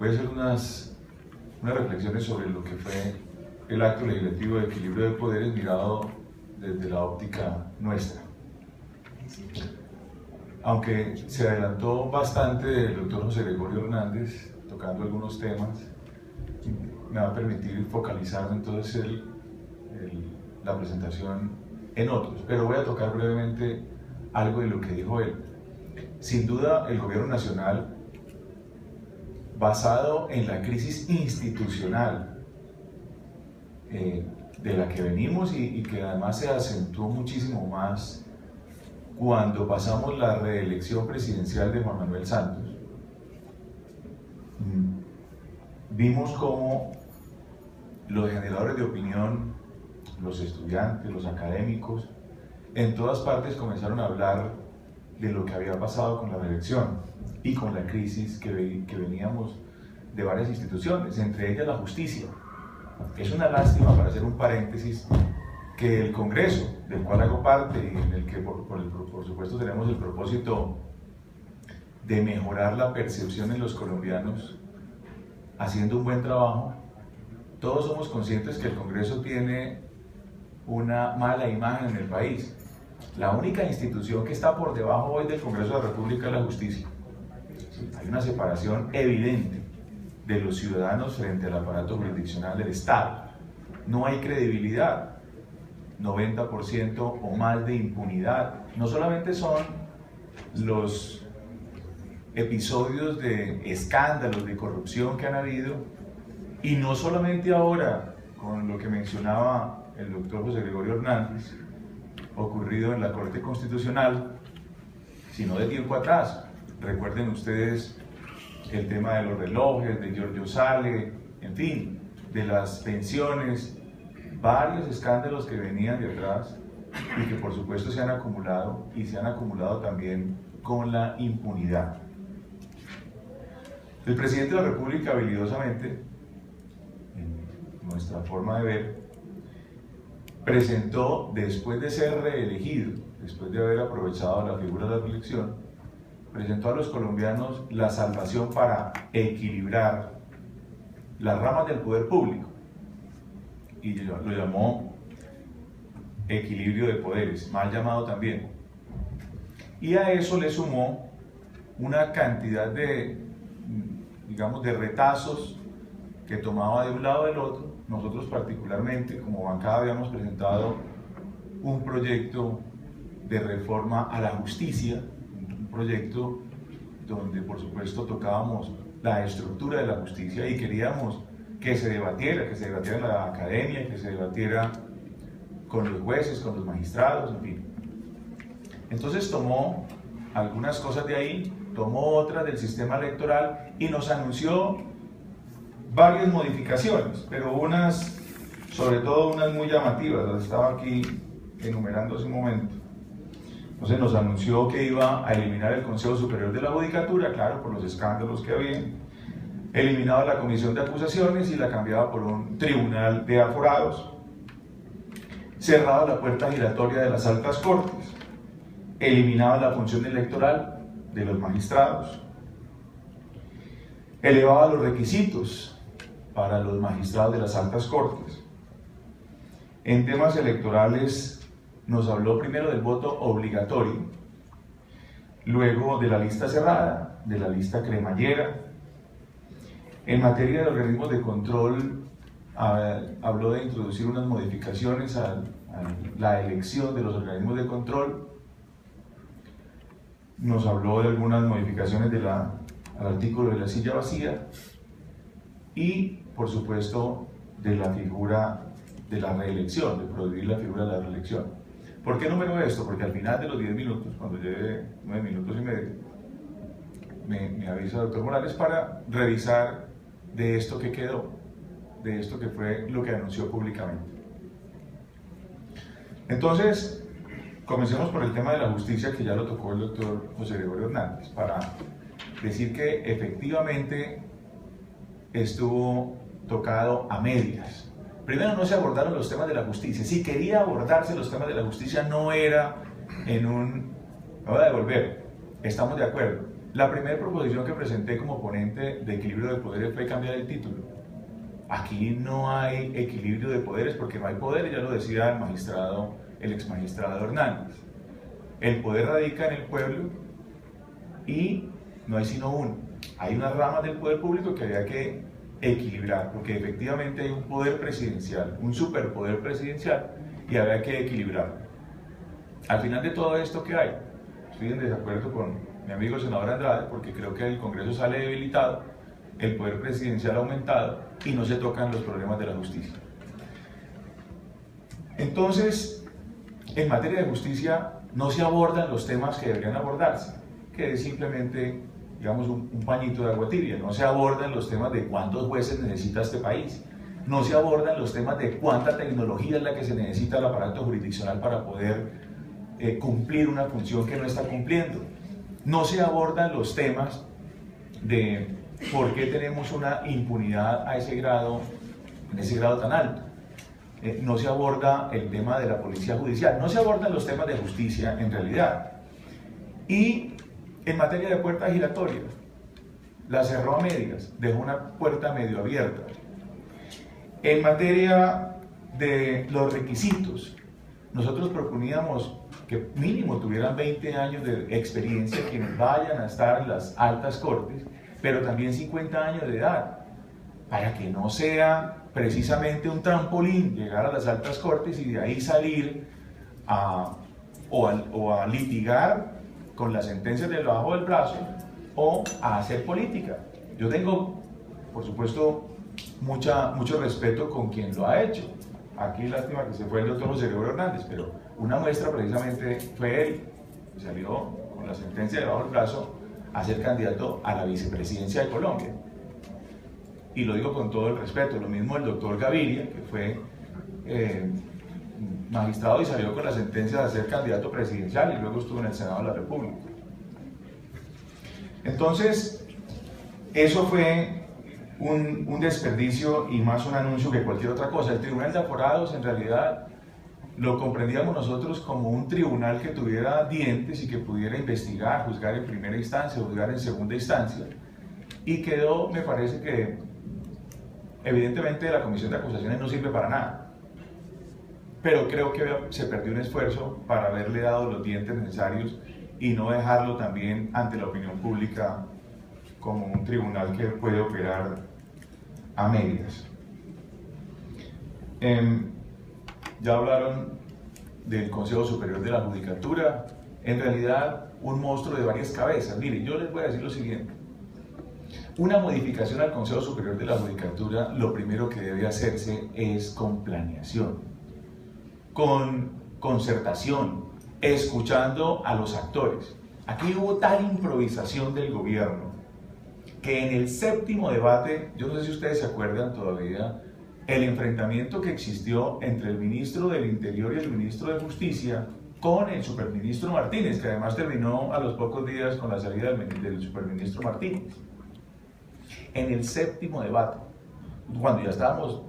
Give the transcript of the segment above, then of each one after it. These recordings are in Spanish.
voy a hacer unas reflexiones sobre lo que fue el acto legislativo de equilibrio de poderes mirado desde la óptica nuestra. Aunque se adelantó bastante el doctor José Gregorio Hernández tocando algunos temas, me va a permitir focalizarme entonces la presentación en otros, pero voy a tocar brevemente algo de lo que dijo él. Sin duda, el gobierno nacional, basado en la crisis institucional de la que venimos y que además se acentuó muchísimo más cuando pasamos la reelección presidencial de Juan Manuel Santos, vimos cómo los generadores de opinión, los estudiantes, los académicos, en todas partes comenzaron a hablar de lo que había pasado con la reelección y con la crisis que veníamos de varias instituciones, entre ellas la justicia. Es una lástima, para hacer un paréntesis, que el Congreso, del cual hago parte y en el que por supuesto tenemos el propósito de mejorar la percepción en los colombianos, haciendo un buen trabajo, todos somos conscientes que el Congreso tiene una mala imagen en el país. La única institución que está por debajo hoy del Congreso de la República es la justicia. Hay una separación evidente de los ciudadanos frente al aparato jurisdiccional del Estado. No hay credibilidad, 90% o más de impunidad. No solamente son los episodios de escándalos, de corrupción que han habido, y no solamente ahora con lo que mencionaba el doctor José Gregorio Hernández, ocurrido en la Corte Constitucional, sino de tiempo atrás. Recuerden ustedes el tema de los relojes, de Giorgio Sale, en fin, de las pensiones, varios escándalos que venían de atrás y que por supuesto se han acumulado y se han acumulado también con la impunidad. El presidente de la República, habilidosamente, en nuestra forma de ver, presentó, después de ser reelegido, después de haber aprovechado la figura de la reelección, presentó a los colombianos la salvación para equilibrar las ramas del poder público, y lo llamó equilibrio de poderes, mal llamado también. Y a eso le sumó una cantidad de, digamos, de retazos que tomaba de un lado o del otro. Nosotros particularmente, como bancada, habíamos presentado un proyecto de reforma a la justicia, un proyecto donde por supuesto tocábamos la estructura de la justicia y queríamos que se debatiera en la academia, que se debatiera con los jueces, con los magistrados, en fin. Entonces tomó algunas cosas de ahí, tomó otras del sistema electoral y nos anunció varias modificaciones, pero unas, sobre todo unas muy llamativas, las estaba aquí enumerando hace un momento. Entonces nos anunció que iba a eliminar el Consejo Superior de la Judicatura, claro, por los escándalos que había, eliminaba la Comisión de Acusaciones y la cambiaba por un Tribunal de Aforados, cerraba la puerta giratoria de las altas cortes, eliminaba la función electoral de los magistrados, elevaba los requisitos para los magistrados de las altas cortes. En temas electorales nos habló primero del voto obligatorio, luego de la lista cerrada, de la lista cremallera. En materia de organismos de control, habló de introducir unas modificaciones a la elección de los organismos de control. Nos habló de algunas modificaciones al artículo de la silla vacía y, por supuesto, de la figura de la reelección, de prohibir la figura de la reelección. ¿Por qué número esto? Porque al final de los 10 minutos, cuando lleve 9 minutos y medio, me avisa el doctor Morales para revisar de esto que quedó, de esto que fue lo que anunció públicamente. Entonces, comencemos por el tema de la justicia, que ya lo tocó el doctor José Gregorio Hernández, para decir que efectivamente estuvo tocado a medias. Primero, no se abordaron los temas de la justicia. Si quería abordarse los temas de la justicia, no era en un... Me voy a devolver, estamos de acuerdo. La primera proposición que presenté como ponente de equilibrio de poderes fue cambiar el título. Aquí no hay equilibrio de poderes porque no hay poder, ya lo decía el ex magistrado Hernández. El poder radica en el pueblo y no hay sino uno. Hay unas ramas del poder público que había que equilibrar, porque efectivamente hay un poder presidencial, un superpoder presidencial, y había que equilibrarlo. Al final de todo esto, ¿qué hay? Estoy en desacuerdo con mi amigo senador Andrade, porque creo que el Congreso sale debilitado, el poder presidencial aumentado y no se tocan los problemas de la justicia. Entonces, en materia de justicia no se abordan los temas que deberían abordarse, que es simplemente, digamos, un pañito de agua tibia. No se abordan los temas de cuántos jueces necesita este país, no se abordan los temas de cuánta tecnología es la que se necesita el aparato jurisdiccional para poder cumplir una función que no está cumpliendo. No se abordan los temas de por qué tenemos una impunidad a ese grado, en ese grado tan alto. No se aborda el tema de la policía judicial, no se abordan los temas de justicia en realidad. Y en materia de puertas giratorias, la cerró a medias, dejó una puerta medio abierta. En materia de los requisitos, nosotros proponíamos que mínimo tuvieran 20 años de experiencia quienes vayan a estar en las altas cortes, pero también 50 años de edad, para que no sea precisamente un trampolín llegar a las altas cortes y de ahí salir a litigar con las sentencias debajo del brazo o a hacer política. Yo tengo, por supuesto, mucho respeto con quien lo ha hecho. Aquí lástima que se fue el doctor José Gregorio Hernández, pero una muestra precisamente fue él, que salió con la sentencia debajo del brazo a ser candidato a la vicepresidencia de Colombia. Y lo digo con todo el respeto. Lo mismo el doctor Gaviria, que fue magistrado y salió con la sentencia de ser candidato presidencial y luego estuvo en el Senado de la República. Entonces, eso fue un desperdicio y más un anuncio que cualquier otra cosa. El Tribunal de Aforados en realidad lo comprendíamos nosotros como un tribunal que tuviera dientes y que pudiera investigar, juzgar en primera instancia, juzgar en segunda instancia, y quedó, me parece que evidentemente la comisión de acusaciones no sirve para nada, pero creo que se perdió un esfuerzo para haberle dado los dientes necesarios y no dejarlo también ante la opinión pública como un tribunal que puede operar a medias. Ya hablaron del Consejo Superior de la Judicatura, en realidad un monstruo de varias cabezas. Miren, yo les voy a decir lo siguiente. Una modificación al Consejo Superior de la Judicatura, lo primero que debe hacerse es con planeación, con concertación, escuchando a los actores. Aquí hubo tal improvisación del gobierno que en el séptimo debate, yo no sé si ustedes se acuerdan todavía, el enfrentamiento que existió entre el ministro del Interior y el ministro de Justicia con el superministro Martínez, que además terminó a los pocos días con la salida del superministro Martínez. En el séptimo debate, cuando ya estábamos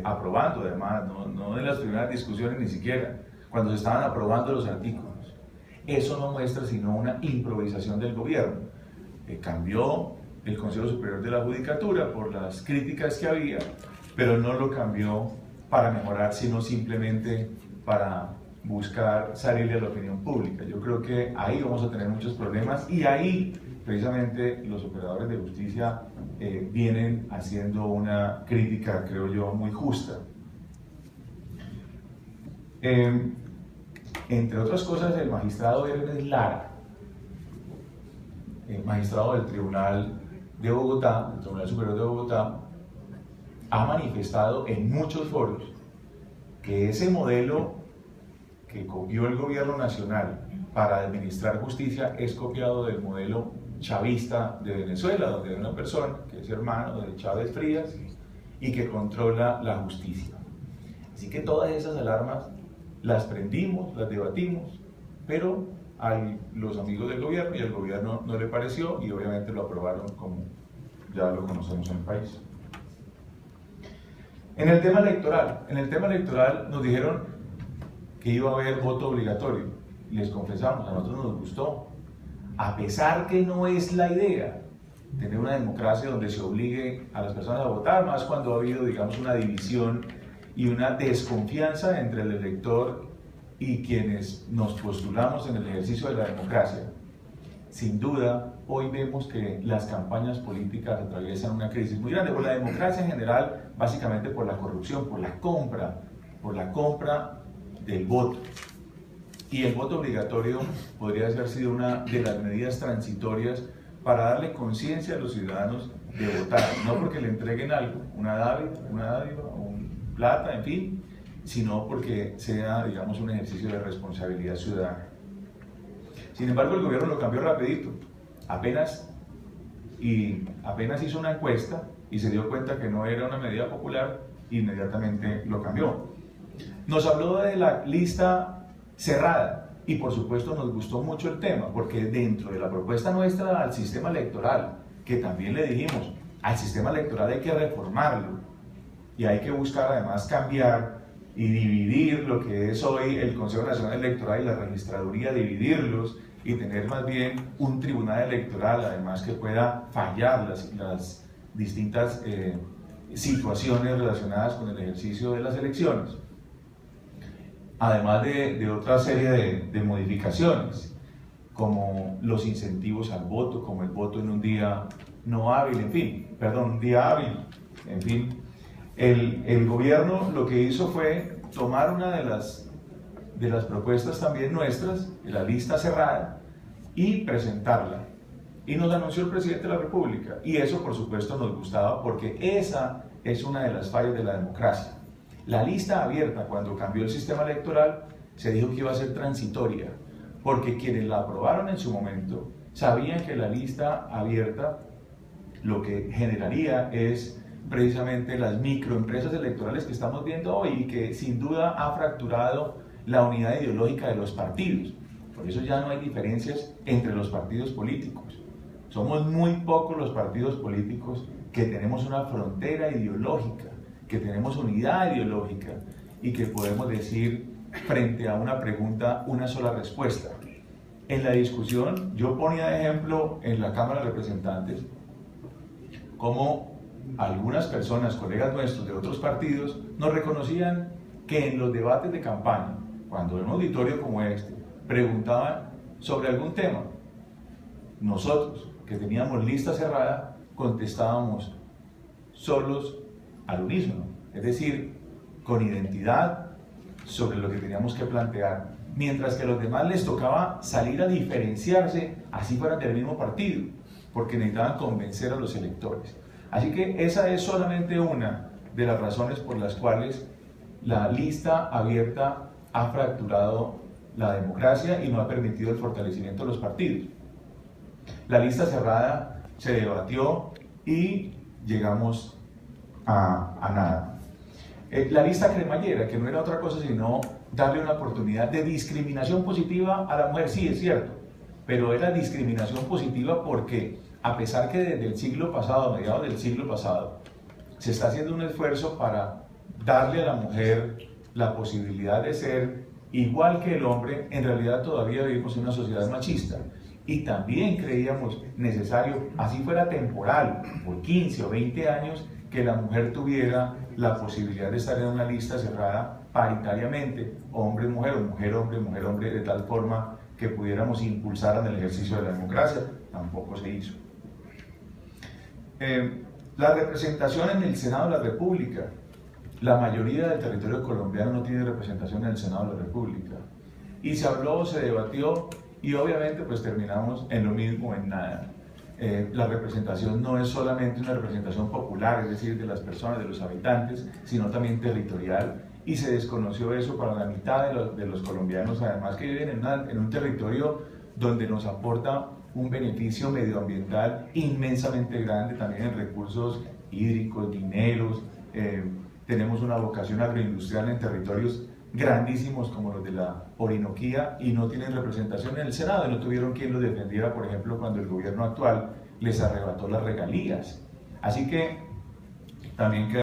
aprobando, además, no en las primeras discusiones ni siquiera, cuando se estaban aprobando los artículos, eso no muestra sino una improvisación del gobierno. Cambió el Consejo Superior de la Judicatura por las críticas que había, pero no lo cambió para mejorar, sino simplemente para buscar salirle a la opinión pública. Yo creo que ahí vamos a tener muchos problemas y ahí precisamente los operadores de justicia vienen haciendo una crítica, creo yo, muy justa. Entre otras cosas, el magistrado Hermes Lara, el magistrado del Tribunal de Bogotá, el Tribunal Superior de Bogotá, ha manifestado en muchos foros que ese modelo que copió el gobierno nacional para administrar justicia es copiado del modelo chavista de Venezuela, donde hay una persona que es hermano de Chávez Frías y que controla la justicia. Así que todas esas alarmas las prendimos, las debatimos, pero a los amigos del gobierno y al gobierno no le pareció y obviamente lo aprobaron como ya lo conocemos en el país. En el tema electoral nos dijeron que iba a haber voto obligatorio. Les confesamos, a nosotros nos gustó. a pesar que no es la idea tener una democracia donde se obligue a las personas a votar, más cuando ha habido, digamos, una división y una desconfianza entre el elector y quienes nos postulamos en el ejercicio de la democracia. Sin duda, hoy vemos que las campañas políticas atraviesan una crisis muy grande por la democracia en general, básicamente por la corrupción, por la compra del voto. Y el voto obligatorio podría haber sido una de las medidas transitorias para darle conciencia a los ciudadanos de votar, no porque le entreguen algo, una dádiva, un plata, en fin, sino porque sea, digamos, un ejercicio de responsabilidad ciudadana. Sin embargo, el gobierno lo cambió rapidito, apenas hizo una encuesta y se dio cuenta que no era una medida popular, inmediatamente lo cambió. Nos habló de la lista cerrada y por supuesto nos gustó mucho el tema, porque dentro de la propuesta nuestra al sistema electoral, que también le dijimos, al sistema electoral hay que reformarlo y hay que buscar además cambiar y dividir lo que es hoy el Consejo Nacional Electoral y la Registraduría, dividirlos y tener más bien un tribunal electoral, además que pueda fallar las distintas situaciones relacionadas con el ejercicio de las elecciones. Además de otra serie de modificaciones, como los incentivos al voto, como el voto en un día no hábil, un día hábil, en fin. El gobierno lo que hizo fue tomar una de las propuestas también nuestras, de la lista cerrada, y presentarla. Y nos anunció el presidente de la República, y eso por supuesto nos gustaba porque esa es una de las fallas de la democracia. La lista abierta, cuando cambió el sistema electoral, se dijo que iba a ser transitoria, porque quienes la aprobaron en su momento sabían que la lista abierta lo que generaría es precisamente las microempresas electorales que estamos viendo hoy y que sin duda ha fracturado la unidad ideológica de los partidos. Por eso ya no hay diferencias entre los partidos políticos. Somos muy pocos los partidos políticos que tenemos una frontera ideológica, que tenemos unidad ideológica y que podemos decir frente a una pregunta una sola respuesta. En la discusión yo ponía de ejemplo en la Cámara de Representantes cómo algunas personas, colegas nuestros de otros partidos, nos reconocían que en los debates de campaña, cuando en un auditorio como este, preguntaban sobre algún tema, nosotros, que teníamos lista cerrada, contestábamos solos al unísono, es decir, con identidad sobre lo que teníamos que plantear, mientras que a los demás les tocaba salir a diferenciarse, así fueran del mismo partido, porque necesitaban convencer a los electores. Así que esa es solamente una de las razones por las cuales la lista abierta ha fracturado la democracia y no ha permitido el fortalecimiento de los partidos. La lista cerrada se debatió y llegamos a nada. La lista cremallera, que no era otra cosa sino darle una oportunidad de discriminación positiva a la mujer, sí, es cierto, pero era discriminación positiva porque a pesar que desde el siglo pasado, a mediados del siglo pasado, se está haciendo un esfuerzo para darle a la mujer la posibilidad de ser igual que el hombre, en realidad todavía vivimos en una sociedad machista. Y también creíamos necesario, así fuera temporal, por 15 o 20 años, que la mujer tuviera la posibilidad de estar en una lista cerrada paritariamente, hombre-mujer o mujer-hombre, mujer-hombre, de tal forma que pudiéramos impulsar en el ejercicio de la democracia. Tampoco se hizo. La representación en el Senado de la República. La mayoría del territorio colombiano no tiene representación en el Senado de la República. Y se habló, se debatió y obviamente pues terminamos en lo mismo, en nada. La representación no es solamente una representación popular, es decir, de las personas, de los habitantes, sino también territorial, y se desconoció eso para la mitad de los colombianos, además que viven en un territorio donde nos aporta un beneficio medioambiental inmensamente grande, también en recursos hídricos, mineros. Tenemos una vocación agroindustrial en territorios grandísimos como los de la Orinoquía y no tienen representación en el Senado y no tuvieron quien los defendiera, por ejemplo, cuando el gobierno actual les arrebató las regalías. Así que también